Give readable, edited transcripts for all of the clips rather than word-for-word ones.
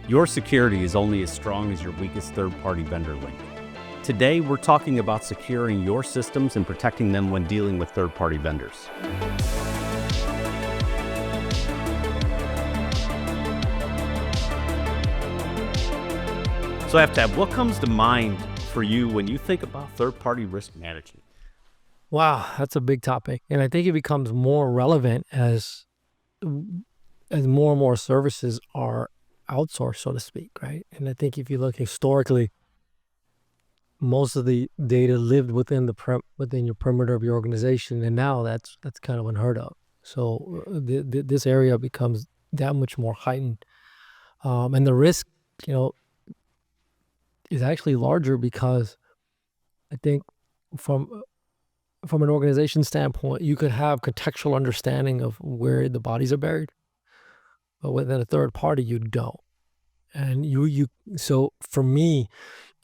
Your security is only as strong as your weakest third-party vendor link. Today, we're talking about securing your systems and protecting them when dealing with third-party vendors. So Aftab, what comes to mind for you when you think about third-party risk management? Wow, that's a big topic. And I think it becomes more relevant as more and more services are outsourced, so to speak, right? And I think if you look historically, most of the data lived within your perimeter of your organization, and now that's kind of unheard of. So this area becomes that much more heightened, and the risk, is actually larger because I think from an organization standpoint, you could have contextual understanding of where the bodies are buried, but within a third party, you don't. And so for me,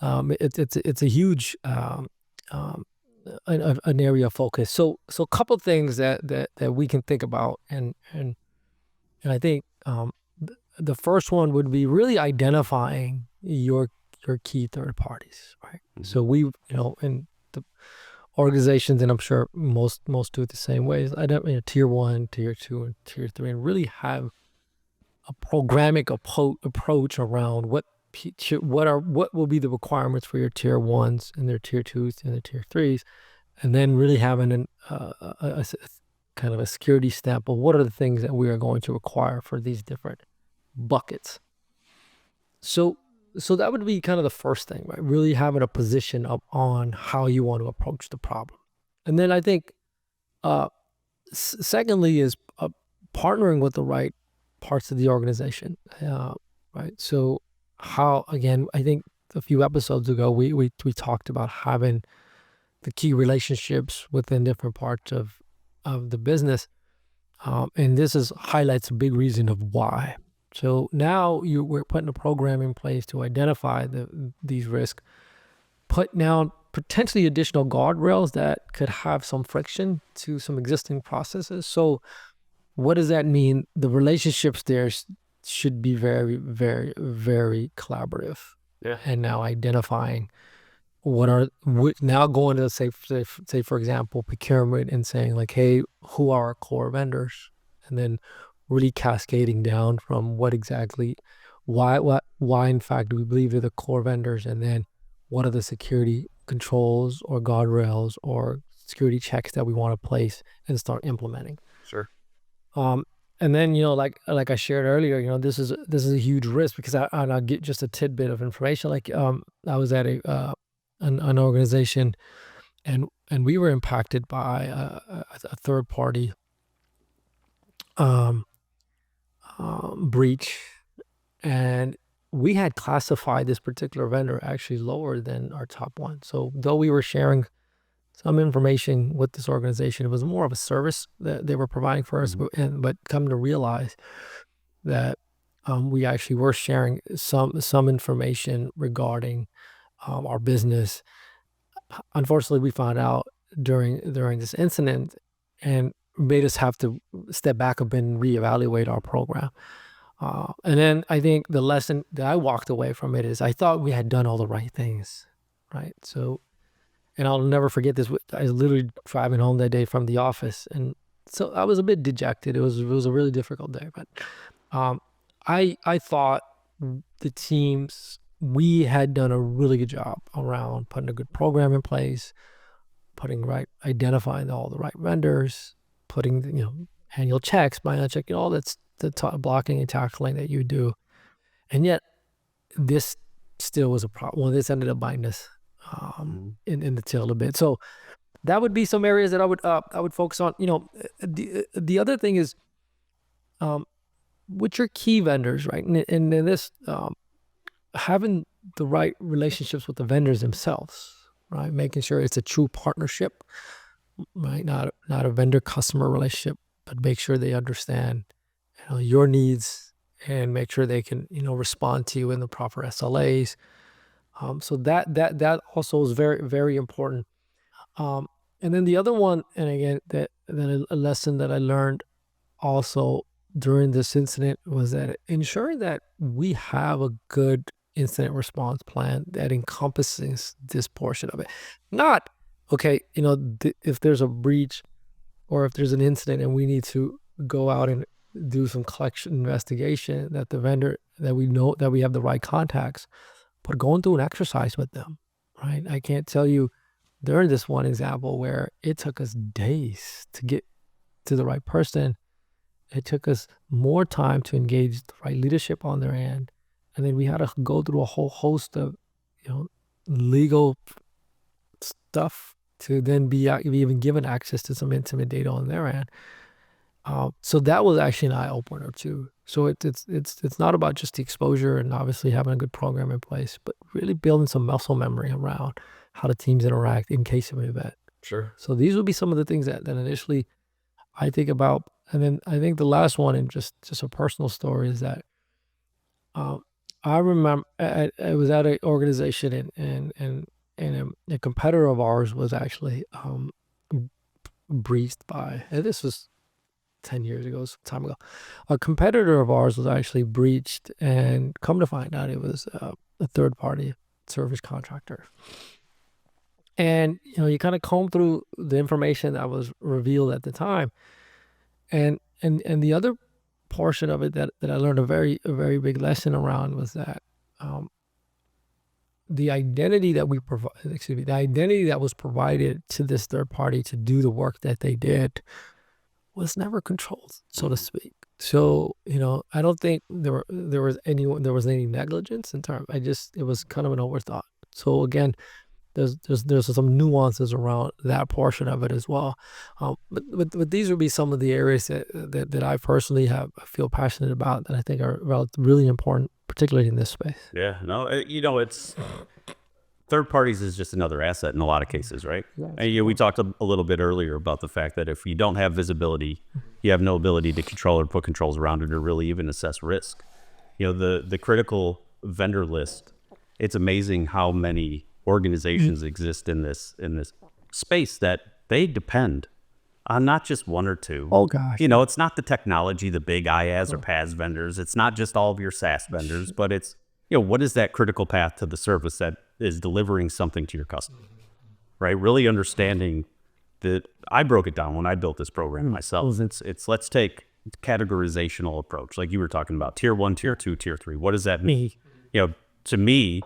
it's a huge an area of focus. So a couple things that we can think about, and I think the first one would be really identifying your key third parties, right? Mm-hmm. So we, in the organizations, and I'm sure most do it the same way, is tier 1, tier 2, and tier 3, and really have a programmatic approach around what will be the requirements for your tier 1s and their tier 2s and their tier 3s, and then really having a kind of a security stamp of what are the things that we are going to require for these different buckets. So that would be kind of the first thing, right? Really having a position up on how you want to approach the problem. And then I think secondly is partnering with the right parts of the organization, right? So how, again, I think a few episodes ago, we talked about having the key relationships within different parts of the business. And this highlights a big reason of why. So now we're putting a program in place to identify these risks, put down potentially additional guardrails that could have some friction to some existing processes. So what does that mean? The relationships there should be very, very, very collaborative. Yeah. And now identifying now going to say for example, procurement, and saying like, hey, who are our core vendors? And then really cascading down from why in fact do we believe they're the core vendors, and then what are the security controls or guardrails or security checks that we want to place and start implementing. Sure. And then, like I shared earlier, this is a huge risk, because I'll get just a tidbit of information. Like I was at an organization, and we were impacted by a third party breach, and we had classified this particular vendor actually lower than our top one. So though we were sharing some information with this organization, it was more of a service that they were providing for us. Mm-hmm. But come to realize that we actually were sharing some information regarding our business. Unfortunately, we found out during this incident, and made us have to step back a bit and reevaluate our program. And then I think the lesson that I walked away from it is I thought we had done all the right things, right? So, and I'll never forget this. I was literally driving home that day from the office, and so I was a bit dejected. It was a really difficult day, but I thought the teams, we had done a really good job around putting a good program in place, identifying all the right vendors, putting annual checks, biannual check, all that's the blocking and tackling that you do, and yet this still was a problem. Well, this ended up biting us in the tail a bit. So that would be some areas that I would focus on. The other thing is with your key vendors, right? And this having the right relationships with the vendors themselves, right? Making sure it's a true partnership, right? Not a vendor customer relationship, but make sure they understand your needs, and make sure they can respond to you in the proper SLAs. So that also is very, very important. And then the other one, and again, that a lesson that I learned also during this incident was that ensuring that we have a good incident response plan that encompasses this portion of it. Not, okay, if there's a breach or if there's an incident and we need to go out and do some collection investigation, that the vendor, that we know that we have the right contacts, but going through an exercise with them, right? I can't tell you during this one example where it took us days to get to the right person. It took us more time to engage the right leadership on their end. And then we had to go through a whole host of, legal stuff to then be even given access to some intimate data on their end. So that was actually an eye opener too. So it's not about just the exposure and obviously having a good program in place, but really building some muscle memory around how the teams interact in case of an event. Sure. So these would be some of the things that initially I think about. And then I think the last one, and just a personal story, is that I remember I was at an organization and a competitor of ours was actually breached by, and this was 10 years ago, some time ago. A competitor of ours was actually breached, and come to find out it was a third-party service contractor. And you kind of comb through the information that was revealed at the time, and the other portion of it that I learned a very big lesson around was that the identity that the identity that was provided to this third party to do the work that they did was never controlled, so to speak. So I don't think there was any negligence in terms. It was kind of an overthought. So again, there's some nuances around that portion of it as well. But these would be some of the areas that I personally feel passionate about, that I think are really important, particularly in this space. Yeah, no, it's third parties is just another asset in a lot of cases, right? Yeah, And we talked a little bit earlier about the fact that if you don't have visibility, you have no ability to control or put controls around it or really even assess risk. The critical vendor list, it's amazing how many organizations exist in this space that they depend on not just one or two. Oh gosh. It's not the technology, the big IaaS or PaaS vendors. It's not just all of your SaaS vendors, but it's, what is that critical path to the service that is delivering something to your customer, right? Really understanding that. I broke it down when I built this program myself. It's let's take categorizational approach, like you were talking about, tier 1, tier 2, tier 3. What does that mean? To me,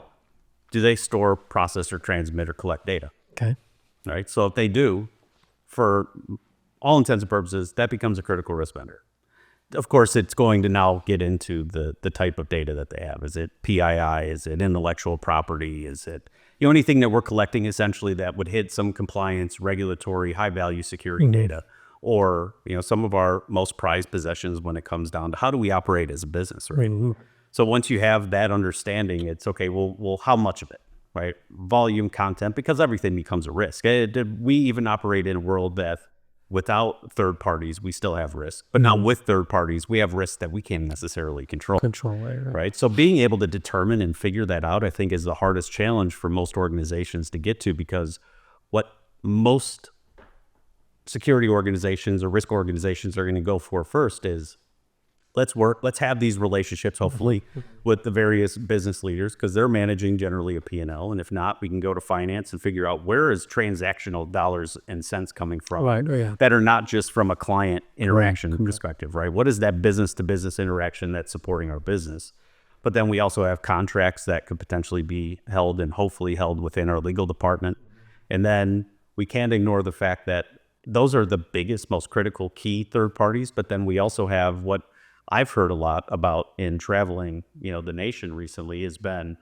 do they store, process, or transmit, or collect data? Okay. Right. So if they do, for all intents and purposes, that becomes a critical risk vendor. Of course, it's going to now get into the type of data that they have. Is it PII? Is it intellectual property? Is it anything that we're collecting essentially that would hit some compliance, regulatory, high value security data, or some of our most prized possessions when it comes down to how do we operate as a business, right? So once you have that understanding, it's okay, well, how much of it, right? Volume, content, because everything becomes a risk. We even operate in a world that without third parties, we still have risk. But now with third parties, we have risks that we can't necessarily control. Right? So being able to determine and figure that out, I think, is the hardest challenge for most organizations to get to, because what most security organizations or risk organizations are going to go for first is, let's have these relationships, hopefully, with the various business leaders, because they're managing generally a P&L. And if not, we can go to finance and figure out where is transactional dollars and cents coming from, that are not just from a client interaction perspective, right? What is that business to business interaction that's supporting our business? But then we also have contracts that could potentially be held and hopefully held within our legal department. And then we can't ignore the fact that those are the biggest, most critical key third parties. But then we also have what I've heard a lot about in traveling, the nation recently, has been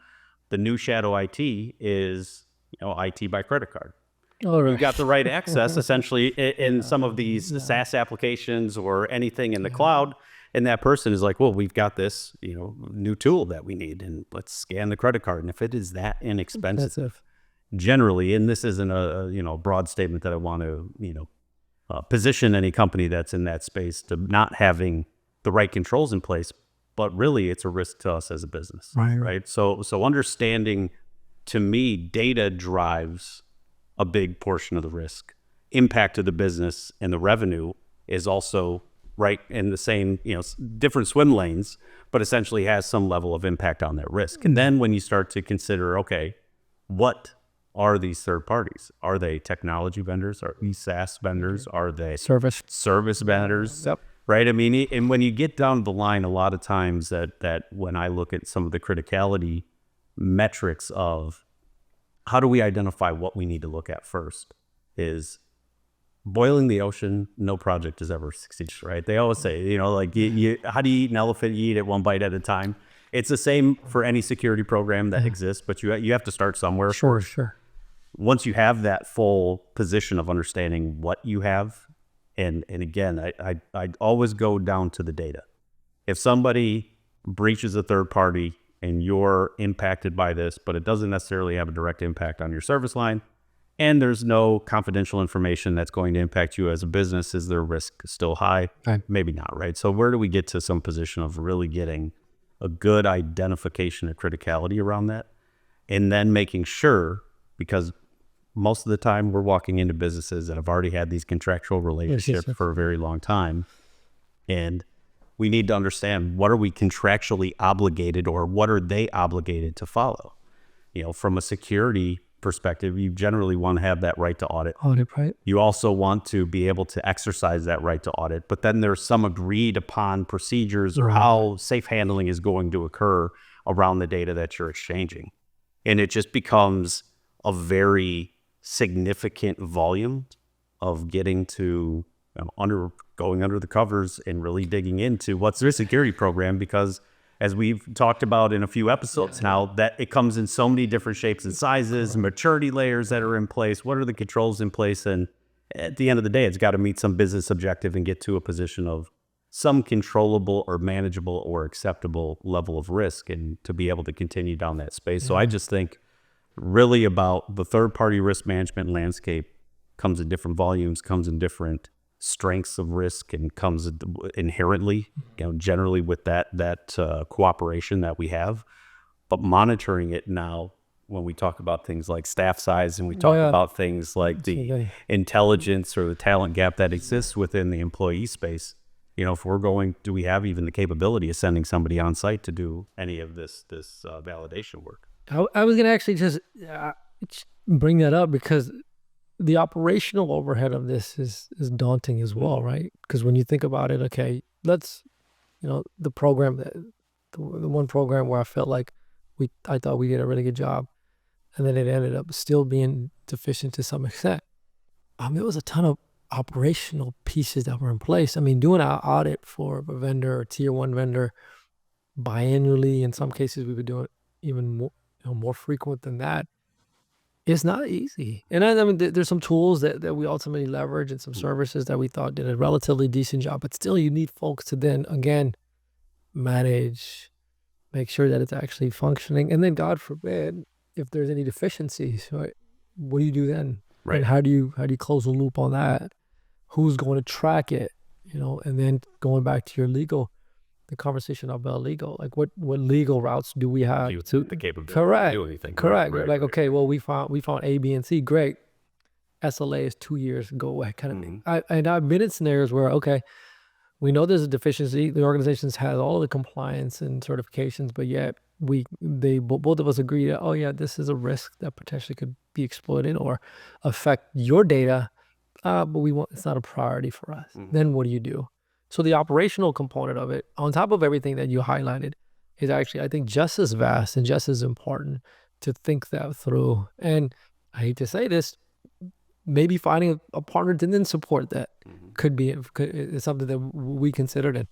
the new shadow IT is, IT by credit card. You've got the right access essentially in some of these SaaS applications or anything in the cloud. And that person is like, well, we've got this, new tool that we need, and let's scan the credit card. And if it is that inexpensive, generally, and this isn't a broad statement that I want to, position any company that's in that space to not having the right controls in place, but really it's a risk to us as a business, right? So understanding, to me, data drives a big portion of the risk. Impact to the business and the revenue is also right in the same, different swim lanes, but essentially has some level of impact on that risk. And then when you start to consider, okay, what are these third parties? Are they technology vendors? Are these SaaS vendors? Are they service vendors? Yep. Right? I mean, and when you get down the line, a lot of times that when I look at some of the criticality metrics of how do we identify what we need to look at first, is boiling the ocean, no project has ever succeeded, right? They always say, like, how do you eat an elephant? You eat it one bite at a time. It's the same for any security program that exists, but you have to start somewhere. Sure. Once you have that full position of understanding what you have, and again, I always go down to the data. If somebody breaches a third party and you're impacted by this, but it doesn't necessarily have a direct impact on your service line, and there's no confidential information that's going to impact you as a business, is their risk still high? Right. Maybe not, right? So where do we get to some position of really getting a good identification of criticality around that? And then making sure, because most of the time we're walking into businesses that have already had these contractual relationships for a very long time. And we need to understand, what are we contractually obligated, or what are they obligated to follow? From a security perspective, you generally want to have that right to audit. Right. You also want to be able to exercise that right to audit, but then there's some agreed upon procedures or how safe handling is going to occur around the data that you're exchanging. And it just becomes a very significant volume of getting to going under the covers and really digging into what's their security program, because as we've talked about in a few episodes now, that it comes in so many different shapes and sizes, maturity layers that are in place. What are the controls in place? And at the end of the day, it's got to meet some business objective and get to a position of some controllable or manageable or acceptable level of risk, and to be able to continue down that space. So I just think really about the third-party risk management landscape comes in different volumes, comes in different strengths of risk, and comes inherently, generally with that cooperation that we have. But monitoring it now, when we talk about things like staff size, and we talk about things like the intelligence or the talent gap that exists within the employee space, if we're going, do we have even the capability of sending somebody on site to do any of this validation work? I was gonna actually just bring that up, because the operational overhead of this is daunting as well, right? Because when you think about it, okay, let's, the program, the one program where I felt like I thought we did a really good job, and then it ended up still being deficient to some extent. There was a ton of operational pieces that were in place. Doing our audit for a vendor or tier one vendor biannually, in some cases we were doing even more, more frequent than that. It's not easy. And there's some tools that we ultimately leverage, and some services that we thought did a relatively decent job, but still you need folks to then, again, manage, make sure that it's actually functioning. And then, God forbid, if there's any deficiencies, right, what do you do then? Right. And how do you close the loop on that? Who's going to track it? And then going back to the conversation about legal, like what legal routes do we have to the capability correct to do anything? Correct. Right, like, right. okay, well, we found A, B, and C. Great. SLA is 2 years, go away, kind of thing. And I've been in scenarios where, okay, we know there's a deficiency. The organizations has all of the compliance and certifications, but yet both of us agree that, oh yeah, this is a risk that potentially could be exploited or affect your data, but it's not a priority for us. Then what do you do? So the operational component of it, on top of everything that you highlighted, is actually, I think, just as vast and just as important to think that through. And I hate to say this, maybe finding a partner to then support that is something that we considered, and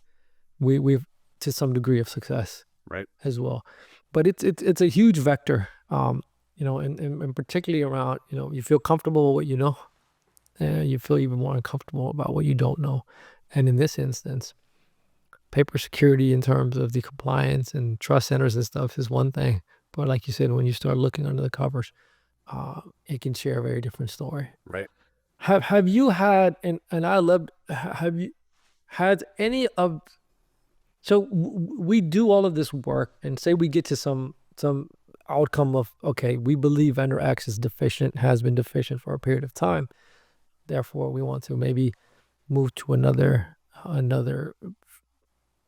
we've to some degree of success, right, as well. But it's a huge vector, and particularly around, you feel comfortable with what you know, and you feel even more uncomfortable about what you don't know. And in this instance, paper security in terms of the compliance and trust centers and stuff is one thing. But like you said, when you start looking under the covers, it can share a very different story. right. Have you had, and I loved, have you had any of, so we do all of this work, and say we get to some outcome of, okay, we believe vendor X is deficient, has been deficient for a period of time. Therefore, we want to maybe move to another another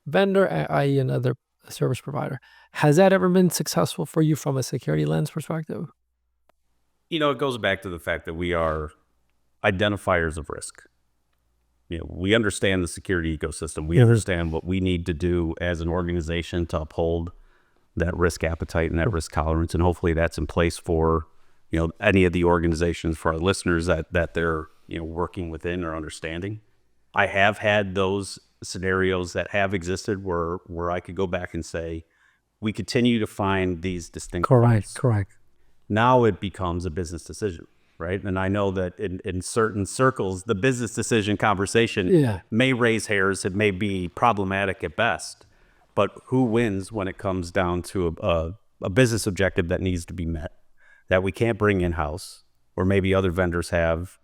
vendor, i.e. another service provider. Has that ever been successful for you from a security lens perspective? It goes back to the fact that we are identifiers of risk. We understand the security ecosystem. We understand what we need to do as an organization to uphold that risk appetite and that risk tolerance. And hopefully that's in place for, any of the organizations, for our listeners that they're, working within or understanding. I have had those scenarios that have existed where I could go back and say, we continue to find these distinct faults. Correct. Now it becomes a business decision, right? And I know that in certain circles, the business decision conversation may raise hairs. It may be problematic at best, but who wins when it comes down to a business objective that needs to be met, that we can't bring in-house, or maybe other vendors have,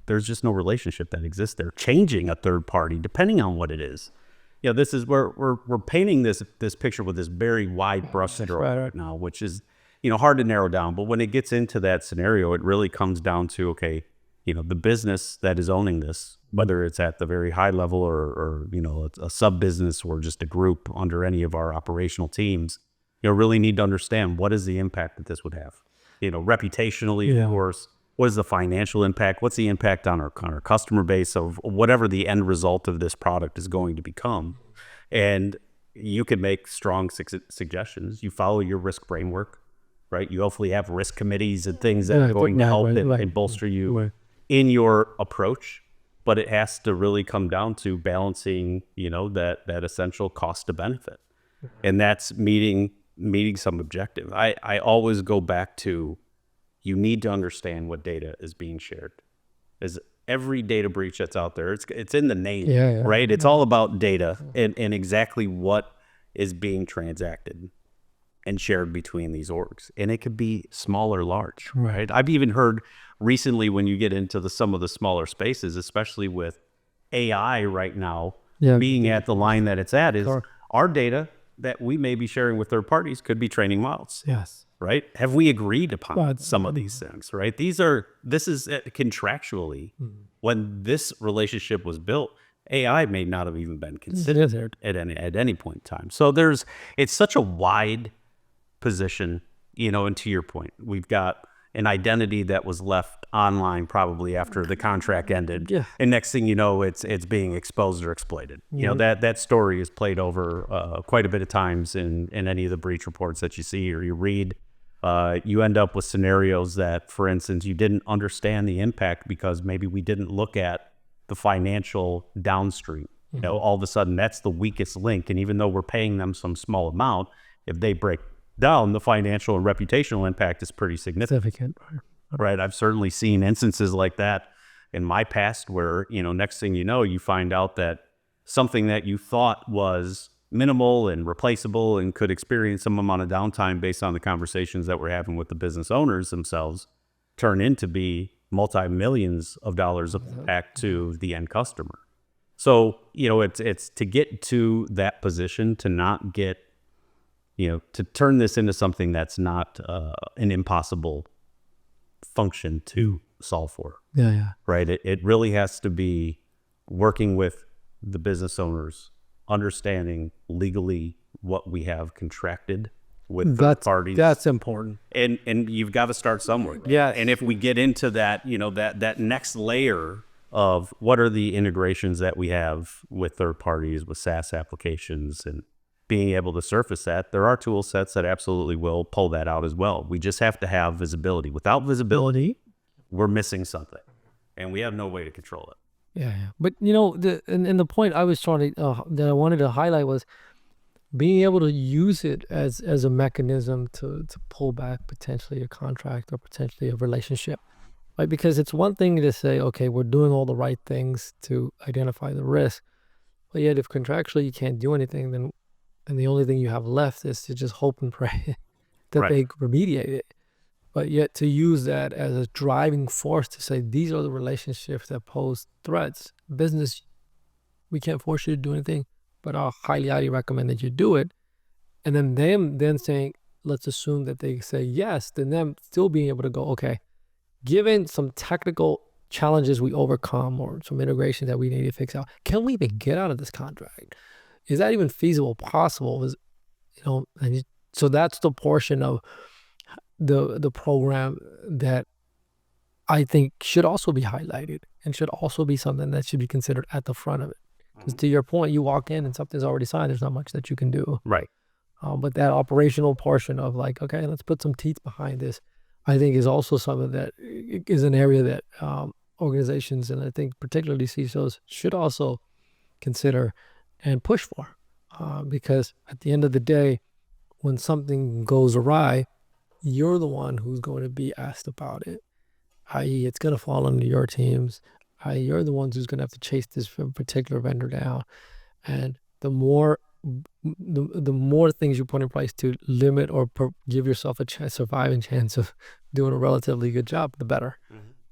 there's just no relationship that exists there. Changing a third party, depending on what it is. This is where we're painting this picture with this very wide brush stroke right now, which is, hard to narrow down. But when it gets into that scenario, it really comes down to, okay, the business that is owning this, whether it's at the very high level or a sub business or just a group under any of our operational teams, really need to understand what is the impact that this would have, reputationally, of course. What is the financial impact? What's the impact on our customer base of whatever the end result of this product is going to become? And you can make strong suggestions. You follow your risk framework, right? You hopefully have risk committees and things that are going to help and bolster you in your approach. But it has to really come down to balancing, that essential cost to benefit. And that's meeting some objective. I always go back to, you need to understand what data is being shared. Is every data breach that's out there, it's in the name, right? It's all about data and exactly what is being transacted and shared between these orgs. And it could be small or large, right? I've even heard recently, when you get into some of the smaller spaces, especially with AI right now, being at the line that it's at, is our data that we may be sharing with third parties could be training models. Yes. Right? Have we agreed upon some of these things, right? This is contractually, when this relationship was built, AI may not have even been considered at any point in time. So it's such a wide position, and to your point, we've got an identity that was left online probably after the contract ended. And next thing you know, it's being exposed or exploited. That story is played over quite a bit of times in any of the breach reports that you see or you read. You end up with scenarios that, for instance, you didn't understand the impact because maybe we didn't look at the financial downstream. All of a sudden, that's the weakest link. And even though we're paying them some small amount, if they break down, the financial and reputational impact is pretty significant. Right? I've certainly seen instances like that in my past where, next thing you know, you find out that something that you thought was minimal and replaceable and could experience some amount of downtime based on the conversations that we're having with the business owners themselves turn into be multi-millions of dollars of impact to the end customer. So, it's to get to that position, to not get, to turn this into something that's not an impossible function to solve for. Right? It really has to be working with the business owners, understanding legally what we have contracted with third parties. That's important. And you've got to start somewhere. And if we get into that, that next layer of what are the integrations that we have with third parties, with SaaS applications, and being able to surface that, there are tool sets that absolutely will pull that out as well. We just have to have visibility. Without visibility, we're missing something, and we have no way to control it. But the point I was trying to that I wanted to highlight was being able to use it as a mechanism to pull back potentially a contract or potentially a relationship, right? Because it's one thing to say, okay, we're doing all the right things to identify the risk, but yet if contractually you can't do anything, then the only thing you have left is to just hope and pray that they remediate it. But yet to use that as a driving force to say, these are the relationships that pose threats. Business, we can't force you to do anything, but I highly recommend that you do it. And then them saying, let's assume that they say yes, then them still being able to go, okay, given some technical challenges we overcome or some integration that we need to fix out. Can we even get out of this contract? Is that even feasible, possible? So that's the portion of the program that I think should also be highlighted and should also be something that should be considered at the front of it. Because to your point, you walk in and something's already signed. There's not much that you can do. Right. But that operational portion of like, okay, let's put some teeth behind this, I think is also something that is an area that organizations, and I think particularly CISOs, should also consider and push for. Because at the end of the day, when something goes awry, you're the one who's going to be asked about it, i.e. it's going to fall under your teams, i.e. you're the ones who's going to have to chase this particular vendor down. And the more things you put in place to limit or give yourself a surviving chance of doing a relatively good job, the better.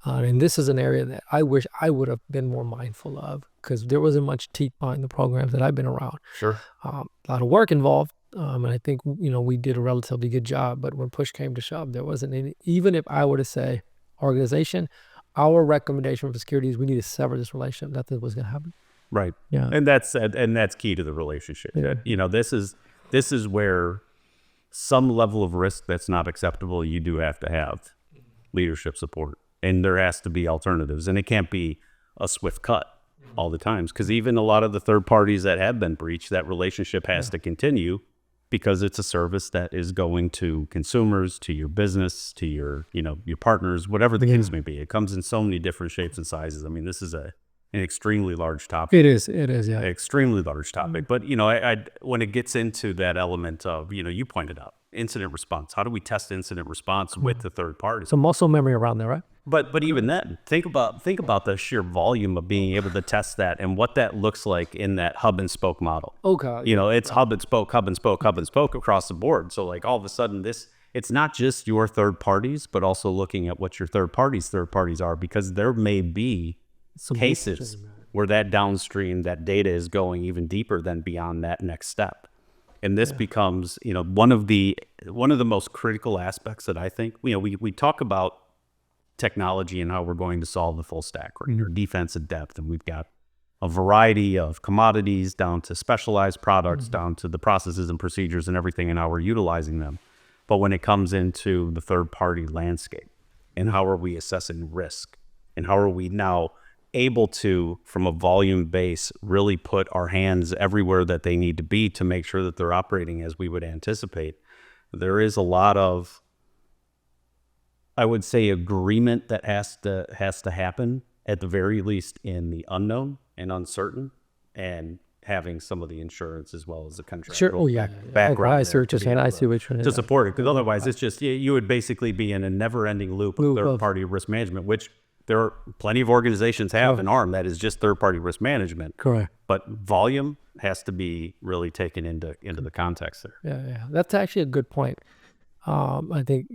And this is an area that I wish I would have been more mindful of, because there wasn't much teeth behind the programs that I've been around. Sure. A lot of work involved. And I think, we did a relatively good job, but when push came to shove, there wasn't any. Even if I were to say, organization, our recommendation for security is we need to sever this relationship. Nothing was going to happen. Right. Yeah. And that's key to the relationship. Yeah. This is where some level of risk that's not acceptable, you do have to have leadership support, and there has to be alternatives, and it can't be a swift cut all the times, because even a lot of the third parties that have been breached, that relationship has to continue, because it's a service that is going to consumers, to your business, to your partners, whatever the case may be. It comes in so many different shapes and sizes. I mean, this is an extremely large topic. It is, yeah. Extremely large topic. But, I when it gets into that element of, you pointed out, incident response. How do we test incident response with the third party? So muscle memory around there, right? But even then, think about the sheer volume of being able to test that and what that looks like in that hub and spoke model. Okay. It's hub and spoke across the board. So like all of a sudden it's not just your third parties, but also looking at what your third parties are, because there may be some cases where that downstream, that data is going even deeper than beyond that next step. And this becomes, one of the most critical aspects that I think, we talk about technology and how we're going to solve the full stack, right? Or defense in depth. And we've got a variety of commodities down to specialized products, down to the processes and procedures and everything, and how we're utilizing them. But when it comes into the third party landscape, and how are we assessing risk, and how are we now able to, from a volume base, really put our hands everywhere that they need to be to make sure that they're operating as we would anticipate, there is a lot of, I would say, agreement that has to happen, at the very least, in the unknown and uncertain, and having some of the insurance as well as the contractual background I see what you're saying. I see what you're to support it, because otherwise it's just, you would basically be in a never-ending loop of third-party risk management, which there are plenty of organizations have an arm that is just third-party risk management. Correct. But volume has to be really taken into the context there. Yeah. That's actually a good point. I think,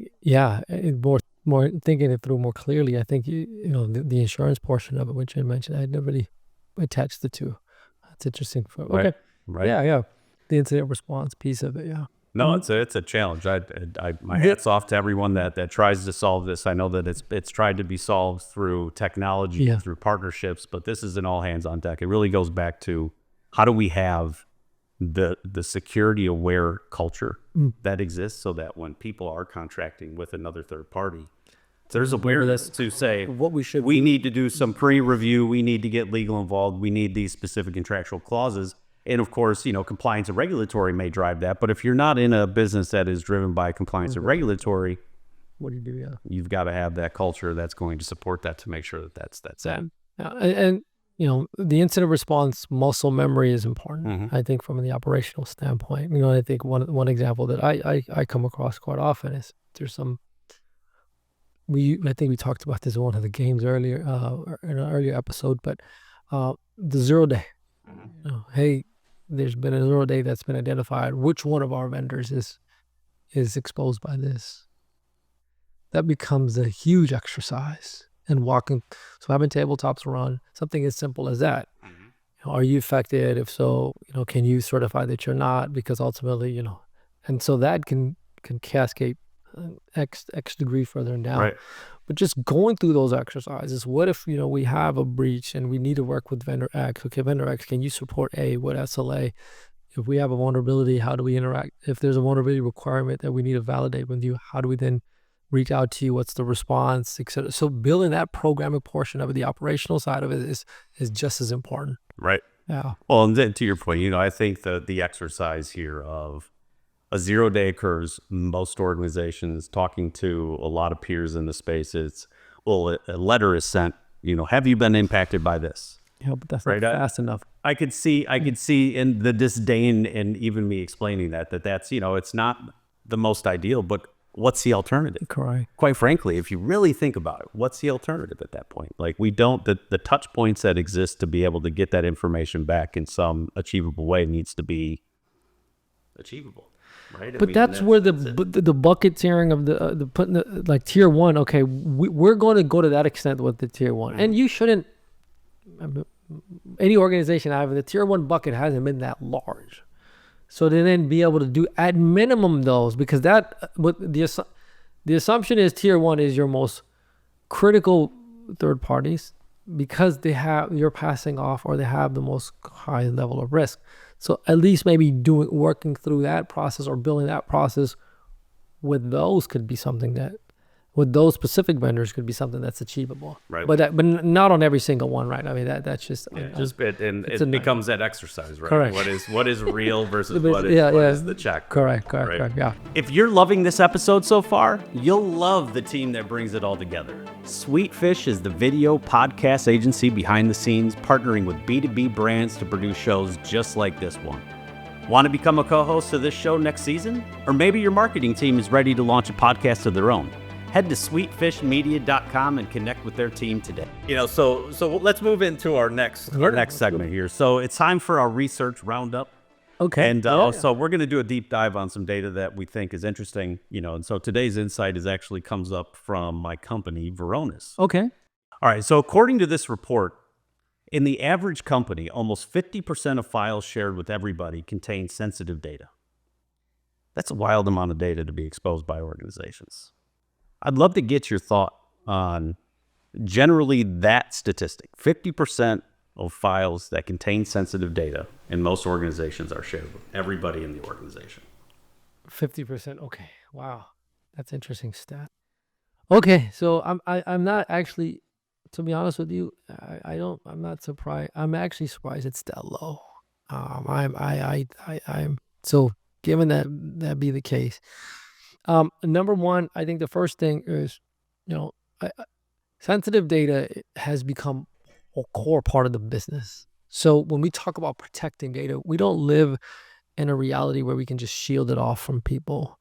more thinking it through more clearly, I think, the insurance portion of it, which I mentioned, I never really attached the two. That's interesting. Okay. Right. Yeah. The incident response piece of it. Yeah. No, it's a challenge. My hats off to everyone that tries to solve this. I know that it's tried to be solved through technology, through partnerships, but this is an all hands on deck. It really goes back to, how do we have the security aware culture that exists, so that when people are contracting with another third party, there's awareness to say, we need to do some pre-review, we need to get legal involved, we need these specific contractual clauses. And of course, compliance and regulatory may drive that, but if you're not in a business that is driven by compliance and regulatory, what do you do? Yeah, you've got to have that culture that's going to support that, to make sure that that's it. Yeah. And the incident response muscle memory is important. I think from the operational standpoint, I think one example that I come across quite often is, there's some, I think we talked about this in one of the games earlier, in an earlier episode, but the 0 day. Hey, there's been a 0 day that's been identified. Which one of our vendors is exposed by this? That becomes a huge exercise. And so having tabletops run, something as simple as that. Are you affected? If so, can you certify that you're not? Because ultimately, and so that can cascade X degree further down. Right. But just going through those exercises, what if, we have a breach and we need to work with vendor X? Okay, vendor X, can you support A? What SLA? If we have a vulnerability, how do we interact? If there's a vulnerability requirement that we need to validate with you, how do we then reach out to you? What's the response, etc.? So building that programming portion of it, the operational side of it is just as important. Right. Yeah. Well, and then to your point, I think the exercise here of a 0 day occurs. Most organizations, talking to a lot of peers in the space, it's, well, a letter is sent, have you been impacted by this? Yeah, but that's Right. not fast enough. I could see in the disdain, and even me explaining that's, it's not the most ideal, but what's the alternative? Correct. Quite frankly, if you really think about it, what's the alternative at that point? Like, we don't, the touch points that exist to be able to get that information back in some achievable way needs to be achievable. Right? But that's where the bucket tiering of the putting like tier 1. Okay, we're going to go to that extent with the tier 1, and you shouldn't. Any organization I have, the tier 1 bucket hasn't been that large, so to then be able to do at minimum those, because that what the assumption is tier 1 is your most critical third parties, because you're passing off, or they have the most high level of risk. So at least maybe working through that process or building that process with those could be something that, with those specific vendors, could be something that's achievable. Right. But not on every single one, right? I mean, that's just it becomes that exercise, right? Correct. What is real versus what is the check? Correct. Yeah. If you're loving this episode so far, you'll love the team that brings it all together. Sweetfish is the video podcast agency behind the scenes, partnering with B2B brands to produce shows just like this one. Want to become a co-host of this show next season? Or maybe your marketing team is ready to launch a podcast of their own. Head to sweetfishmedia.com and connect with their team today. So let's move into our next segment here. So it's time for our research roundup. Okay. And so we're going to do a deep dive on some data that we think is interesting, and so today's insight comes up from my company, Varonis. Okay. All right. So according to this report, in the average company, almost 50% of files shared with everybody contain sensitive data. That's a wild amount of data to be exposed by organizations. I'd love to get your thought on generally that statistic. 50% of files that contain sensitive data in most organizations are shared with everybody in the organization. 50%. Okay. Wow. That's interesting stat. Okay. So I'm not actually, to be honest with you, I'm not surprised. I'm actually surprised it's that low. I'm so given that be the case. Number one, I think the first thing is, sensitive data has become a core part of the business. So when we talk about protecting data, we don't live in a reality where we can just shield it off from people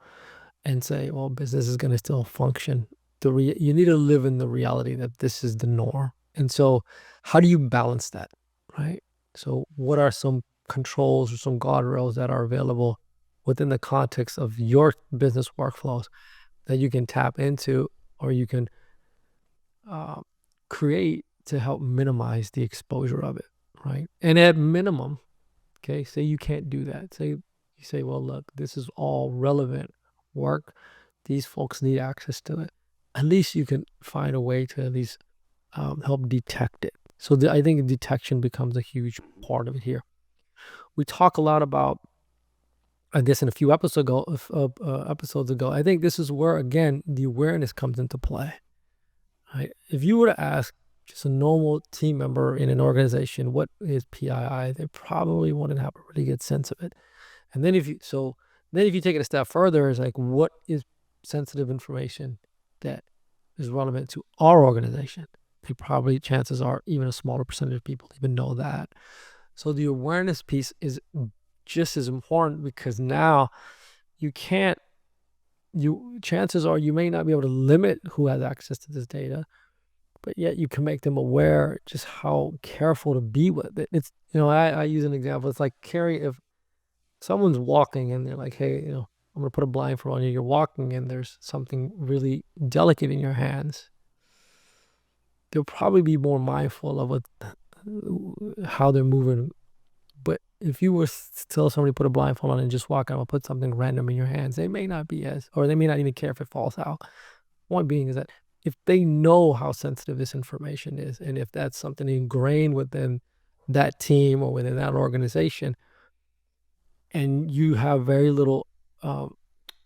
and say, well, business is going to still function. You need to live in the reality that this is the norm. And so how do you balance that, right? So what are some controls or some guardrails that are available within the context of your business workflows that you can tap into, or you can create to help minimize the exposure of it, right? And at minimum, okay, say you can't do that. You say, well, look, this is all relevant work. These folks need access to it. At least you can find a way to at least help detect it. So I think detection becomes a huge part of it here. We talk a lot about, I guess in a few episodes ago, I think this is where, again, the awareness comes into play. Right? If you were to ask just a normal team member in an organization, what is PII? They probably wouldn't have a really good sense of it. And then if you take it a step further, it's like, what is sensitive information that is relevant to our organization? They probably, chances are, even a smaller percentage of people even know that. So the awareness piece is just as important, because now chances are you may not be able to limit who has access to this data, but yet you can make them aware just how careful to be with it. It's, I use an example. It's like if someone's walking and they're like, hey, I'm going to put a blindfold on you. You're walking and there's something really delicate in your hands. They'll probably be more mindful of how they're moving. But if you were to tell somebody put a blindfold on and just walk out and put something random in your hands, they may not be or they may not even care if it falls out. Point being is that if they know how sensitive this information is, and if that's something ingrained within that team or within that organization, and you have very little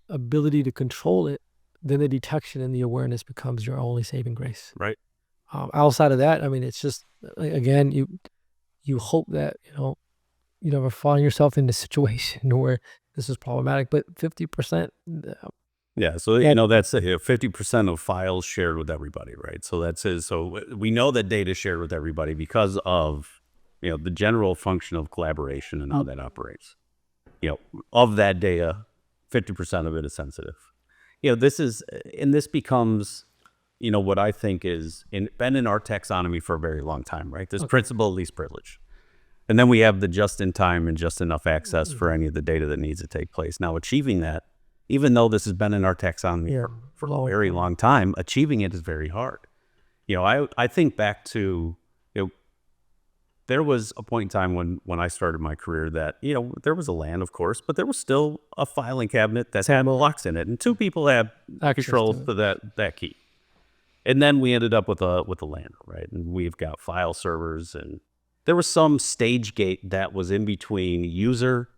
ability to control it, then the detection and the awareness becomes your only saving grace. Right. Outside of that, I mean, it's just, again, you hope that, you never find yourself in a situation where this is problematic, but 50%. Yeah, so that's 50% of files shared with everybody, right? So that's it. So we know that data is shared with everybody because of the general function of collaboration and how that operates. Of that data, 50% of it is sensitive. This becomes what I think is been in our taxonomy for a very long time, right? This principle of least privilege. And then we have the just in time and just enough access for any of the data that needs to take place. Now, achieving that, even though this has been in our taxonomy for a very long time, achieving it is very hard. I think back to, there was a point in time when I started my career that, there was a LAN, of course, but there was still a filing cabinet that had locks in it, and two people had control to that key. And then we ended up with a LAN, right? And we've got file servers, and there was some stage gate that was in between user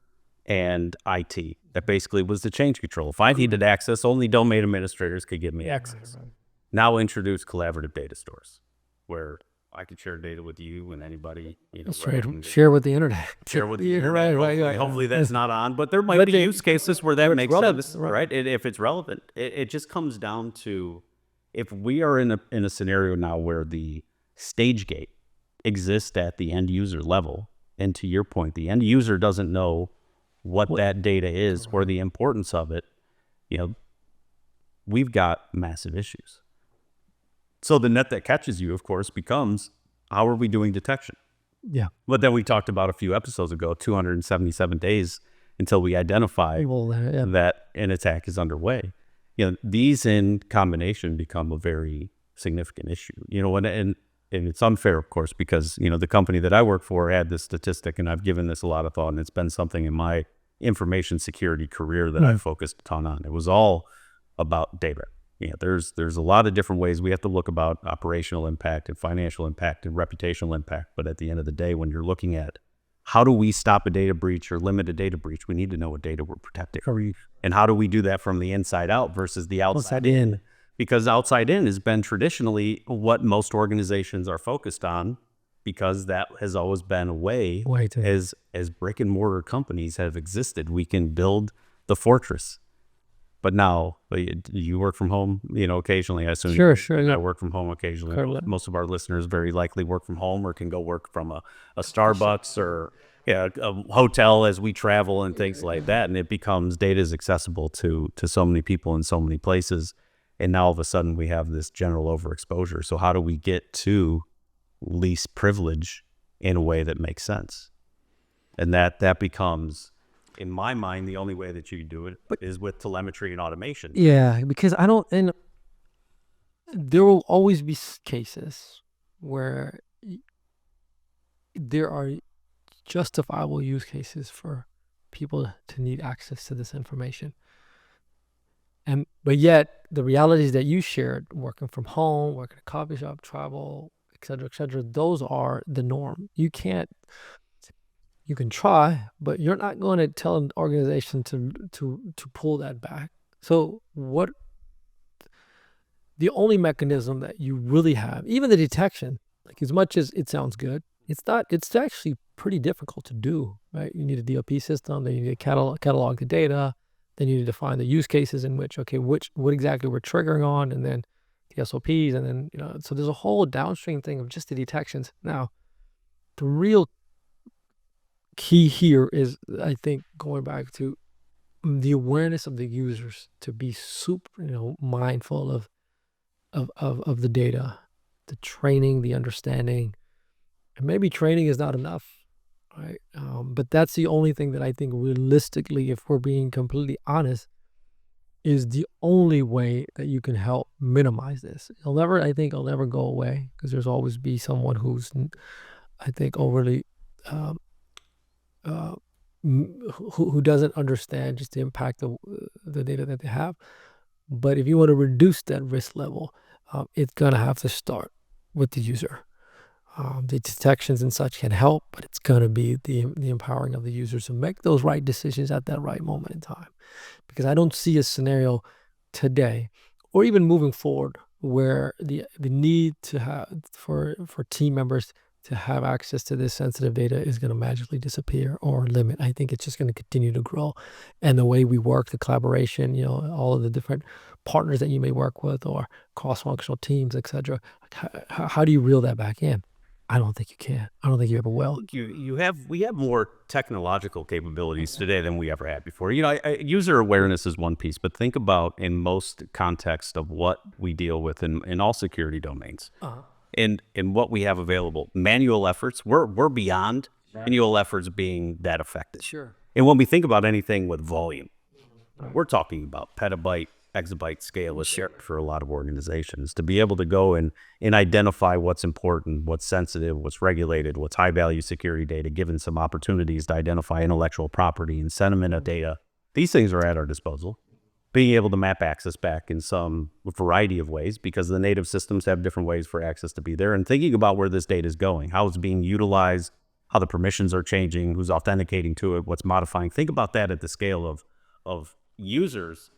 and IT that basically was the change control. If I needed access, only domain administrators could give me access. Right. Now introduce collaborative data stores where I could share data with you and anybody. That's right. Share with the internet. Share with the internet. Right. Hopefully that's not on, but there might be use cases where that makes sense, right? If it's relevant. It just comes down to, if we are in a scenario now where the stage gate exists at the end user level, and to your point, the end user doesn't know what that data is or the importance of it, we've got massive issues. So the net that catches you, of course, becomes, how are we doing detection? Yeah. But then we talked about a few episodes ago, 277 days until we identify that an attack is underway. These in combination become a very significant issue. And it's unfair, of course, because, the company that I work for had this statistic, and I've given this a lot of thought, and it's been something in my information security career that I focused a ton on. It was all about data. There's a lot of different ways we have to look about operational impact and financial impact and reputational impact. But at the end of the day, when you're looking at how do we stop a data breach or limit a data breach, we need to know what data we're protecting. And how do we do that from the inside out versus the outside in? Because outside in has been traditionally what most organizations are focused on, because that has always been a way as brick and mortar companies have existed. We can build the fortress. But now, you work from home, occasionally. I assume sure. I work from home occasionally. Most of our listeners very likely work from home or can go work from a Starbucks or a hotel as we travel and things like that. And it becomes, data is accessible to so many people in so many places. And now all of a sudden we have this general overexposure. So how do we get to least privilege in a way that makes sense? And that becomes, in my mind, the only way that you can do it is with telemetry and automation. Yeah, because and there will always be cases where there are justifiable use cases for people to need access to this information. But yet the realities that you shared, working from home, working at a coffee shop, travel, et cetera, those are the norm. You can try, but you're not going to tell an organization to pull that back. So the only mechanism that you really have, even the detection, like as much as it sounds good, it's actually pretty difficult to do, right? You need a DLP system, then you need to catalog the data, then you need to define the use cases in which, what exactly we're triggering on, and then the SOPs, and then, so there's a whole downstream thing of just the detections. Now, the real key here is, I think, going back to the awareness of the users to be super, mindful of the data, the training, the understanding, and maybe training is not enough, right? But that's the only thing that I think realistically, if we're being completely honest, is the only way that you can help minimize this. It'll never go away, because there's always be someone who's, I think, overly who doesn't understand just the impact of the data that they have. But if you want to reduce that risk level, it's gonna have to start with the user. The detections and such can help, but it's gonna be the empowering of the users to make those right decisions at that right moment in time. Because I don't see a scenario today, or even moving forward, where the need to have for team members to have access to this sensitive data is going to magically disappear or limit. I think it's just going to continue to grow, and the way we work, the collaboration, all of the different partners that you may work with, or cross-functional teams, etc. How do you reel that back in? I don't think you can. I don't think you ever will. We have more technological capabilities today than we ever had before. User awareness is one piece, but think about in most context of what we deal with in all security domains, and what we have available. Manual efforts, we're beyond manual efforts being that effective. Sure. And when we think about anything with volume, we're talking about petabyte, exabyte scale is shared for a lot of organizations. To be able to go and identify what's important, what's sensitive, what's regulated, what's high value security data, given some opportunities to identify intellectual property and sentiment of data, these things are at our disposal. Being able to map access back in some variety of ways, because the native systems have different ways for access to be there, and thinking about where this data is going, how it's being utilized, how the permissions are changing, who's authenticating to it, what's modifying. Think about that at the scale of users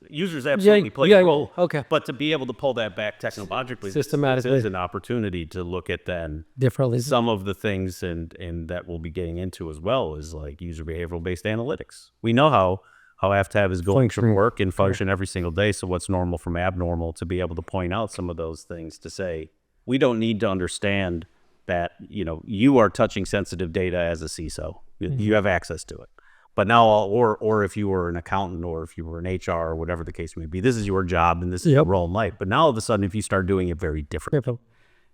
absolutely play a role. Okay. But to be able to pull that back technologically, Systematically. this is an opportunity to look at then Differently. some of the things and that we'll be getting into as well is like user behavioral based analytics. We know how AFTAB is going to work and function every single day. So what's normal from abnormal, to be able to point out some of those things, to say we don't need to understand that you are touching sensitive data as a CISO. You have access to it. But now, or if you were an accountant, or if you were an HR, or whatever the case may be, this is your job and this is your role in life. But now all of a sudden, if you start doing it very different,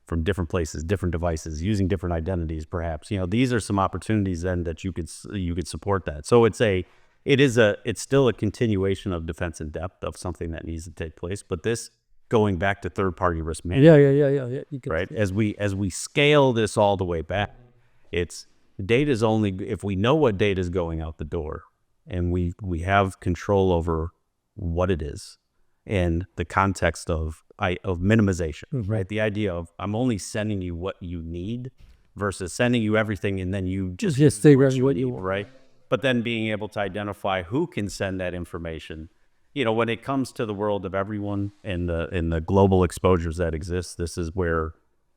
from different places, different devices, using different identities, perhaps, these are some opportunities then that you could support that. So it's still a continuation of defense in depth of something that needs to take place. But this, going back to third-party risk management, Yeah. right? As we scale this all the way back, it's data is only if we know what data is going out the door, and we have control over what it is, and the context of minimization, right? The idea of I'm only sending you what you need versus sending you everything and then you just say what you want. right? But then being able to identify who can send that information. When it comes to the world of everyone and the global exposures that exist, this is where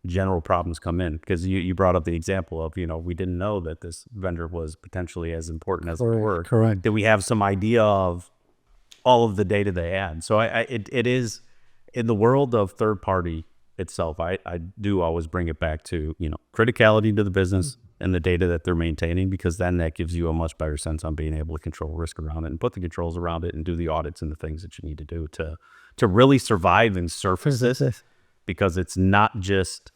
general problems come in, because you brought up the example of we didn't know that this vendor was potentially as important as they were. Correct. Did we have some idea of all of the data they add? So it is in the world of third party itself. I do always bring it back to criticality to the business and the data that they're maintaining, because then that gives you a much better sense on being able to control risk around it and put the controls around it and do the audits and the things that you need to do to really survive and surface this, because it's not just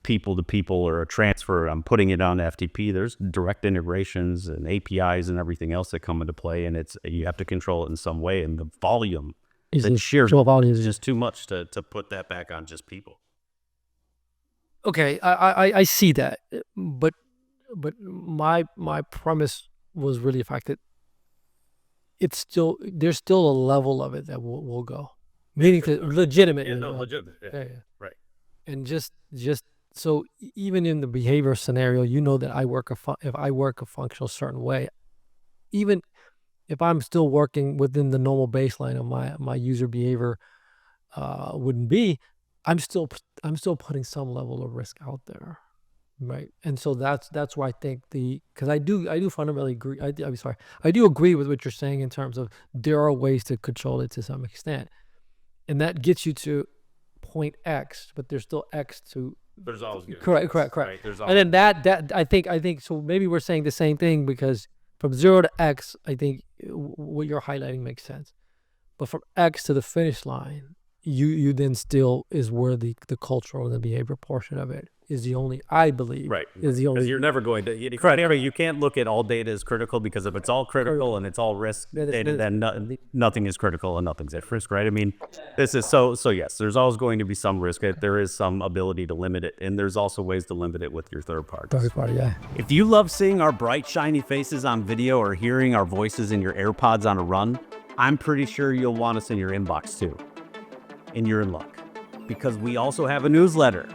people to people or a transfer. I'm putting it on FTP. There's direct integrations and APIs and everything else that come into play, and you have to control it in some way. And the volume, the sheer volume, is just too much to put that back on just people. Okay, I see that, but my premise was really the fact that there's still a level of it that will go, meaning to legitimate. Legitimate. Yeah. Right. And just so even in the behavior scenario, that if I work a functional certain way, even if I'm still working within the normal baseline of my user behavior wouldn't be, I'm still putting some level of risk out there, right? And so that's where I think because I do fundamentally agree. I do agree with what you're saying in terms of there are ways to control it to some extent, and that gets you to point X, but there's still X to. There's always correct. Right? And then that I think so. Maybe we're saying the same thing, because from 0 to X, I think what you're highlighting makes sense. But from X to the finish line, you then still is where the cultural and the behavior portion of it is the only, I believe, Right. is the Because only. you're never going to. You can't look at all data as critical, because if it's all critical and it's all risk data, then nothing is critical and nothing's at risk, right? I mean, this is so yes. There's always going to be some risk. There is some ability to limit it, and there's also ways to limit it with your third parties. Third party, yeah. If you love seeing our bright, shiny faces on video or hearing our voices in your AirPods on a run, I'm pretty sure you'll want us in your inbox too. And you're in luck, because we also have a newsletter.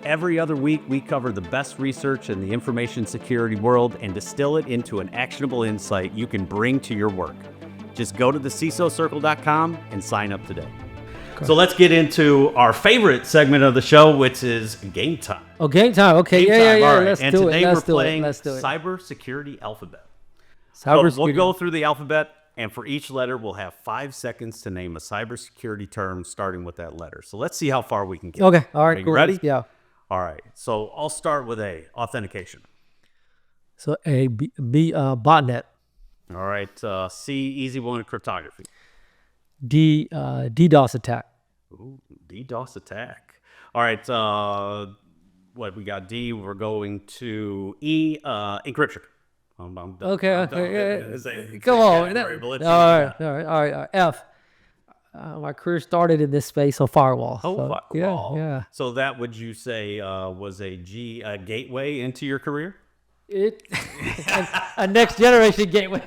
Every other week, we cover the best research in the information security world and distill it into an actionable insight you can bring to your work. Just go to thecisocircle.com and sign up today. Okay. So let's get into our favorite segment of the show, which is game time. Oh, game time. Okay, yeah. All right. Let's and do today it. we're playing Let's do it. Cybersecurity Alphabet. Cybersecurity. So we'll go through the alphabet, and for each letter, we'll have 5 seconds to name a cybersecurity term starting with that letter. So let's see how far we can get. Okay. All right. Are you Cool. ready? Yeah. All right. So I'll start with A, authentication. So A, B, botnet. All right. C, easy one, cryptography. D, DDoS attack. Ooh, DDoS attack. All right. What we got? D. We're going to E, encryption. I'm done. Okay. Come on. All right. F. My career started in this space on firewall. Oh, so, firewall. Yeah. So that, would you say, was a gateway into your career? A next generation gateway.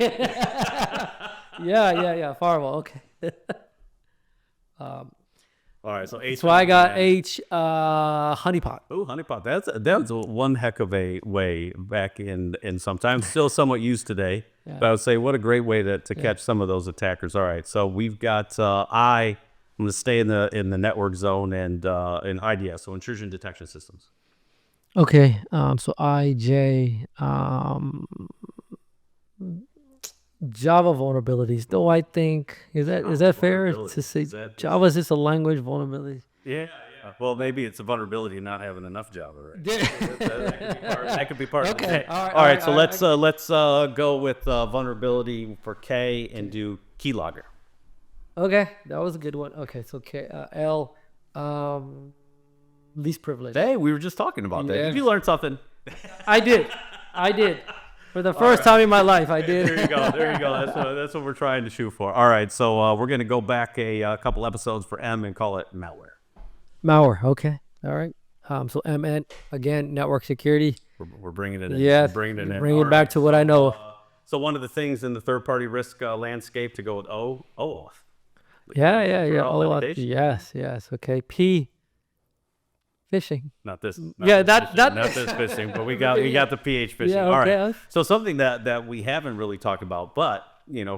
Yeah. Firewall. Okay. All right. So H. So I got H. Honeypot. Oh, honeypot. That's one heck of a way back in sometimes still somewhat used today. Yeah. But I would say what a great way to catch some of those attackers. All right. So we've got I. I'm going to stay in the network zone and in IDS, so intrusion detection systems. Okay. So IJ. Java vulnerabilities. Though I think is that fair to say Java is just a language vulnerability? Yeah. Well, maybe it's a vulnerability not having enough Java, right? that could be part of it. All right. So let's go with vulnerability for K and do keylogger. Okay, that was a good one. Okay, so K, L, least privilege. Hey, we were just talking about that. Did you learn something? I did. For the first time in my life, I did. There you go. That's what we're trying to shoot for. All right, so we're going to go back a couple episodes for M and call it malware. Malware, okay. All right. So MN, again, network security. We're bringing it in. Yes, bring it back to what I know. So one of the things in the third-party risk landscape to go with O. Yeah. Yes. Okay. P, phishing. Not this. Not this phishing, but we got the PH phishing. Yeah, okay. All right. So something that we haven't really talked about, but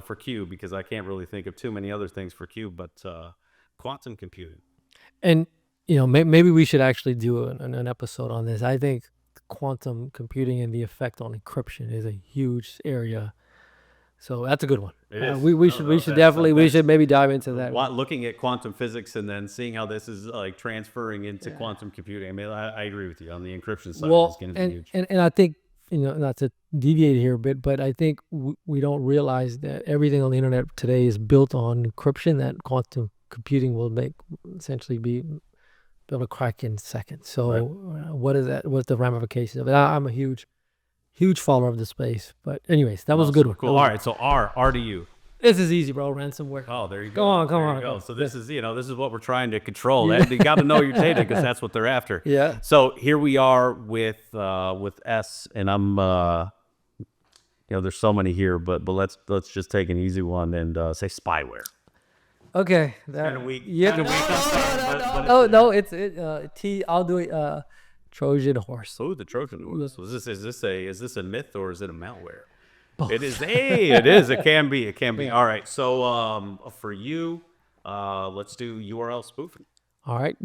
for Q, because I can't really think of too many other things for Q, but quantum computing. And maybe we should actually do an episode on this. I think quantum computing and the effect on encryption is a huge area. So that's a good one. We should maybe dive into that. Looking at quantum physics and then seeing how this is like transferring into quantum computing. I mean, I agree with you on the encryption side. Well, it's going to be huge. And I think, not to deviate here a bit, but I think we don't realize that everything on the internet today is built on encryption that quantum computing will essentially be able to crack in seconds. So what is that? What's the ramifications of it? I'm a huge follower of the space. But anyways, that was a good one. Cool. All right, so R to you. This is easy, bro. Ransomware. Oh, there you go. Come on. Go. So this is what we're trying to control. Yeah. You got to know your data because that's what they're after. Yeah. So here we are with S, and I'm there's so many here, but let's just take an easy one and say spyware. Okay. Kind of weak. Yeah. No. It's T. I'll do it. Trojan horse. Oh, the Trojan horse. Is this a myth or is it a malware? Both. It is. Hey, it is. It can be. Yeah. All right. So for you, let's do URL spoofing. All right.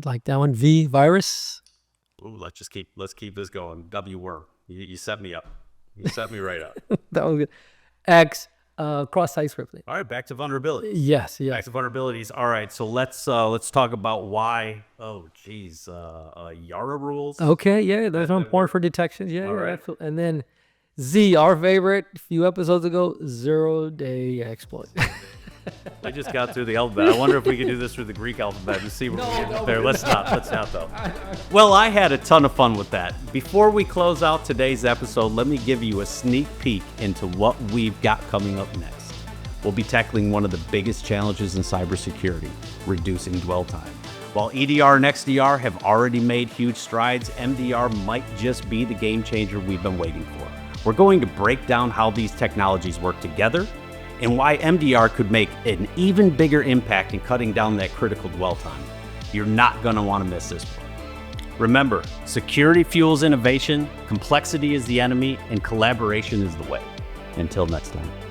Like that one. V, virus. Ooh, let's keep this going. W worm. You set me up. You set me right up. That was good. X, cross-site scripting. All right, back to vulnerabilities. Yes. Back to vulnerabilities. All right, so let's talk about why. Oh, geez, Yara rules. Okay, yeah, those are important for detections. Yeah, right. And then Z, our favorite, a few episodes ago, 0-day exploit. We just got through the alphabet. I wonder if we could do this through the Greek alphabet and see where we get there. Let's not though. Well, I had a ton of fun with that. Before we close out today's episode, let me give you a sneak peek into what we've got coming up next. We'll be tackling one of the biggest challenges in cybersecurity, reducing dwell time. While EDR and XDR have already made huge strides, MDR might just be the game changer we've been waiting for. We're going to break down how these technologies work together and why MDR could make an even bigger impact in cutting down that critical dwell time. You're not going to want to miss this one. Remember, security fuels innovation, complexity is the enemy, and collaboration is the way. Until next time.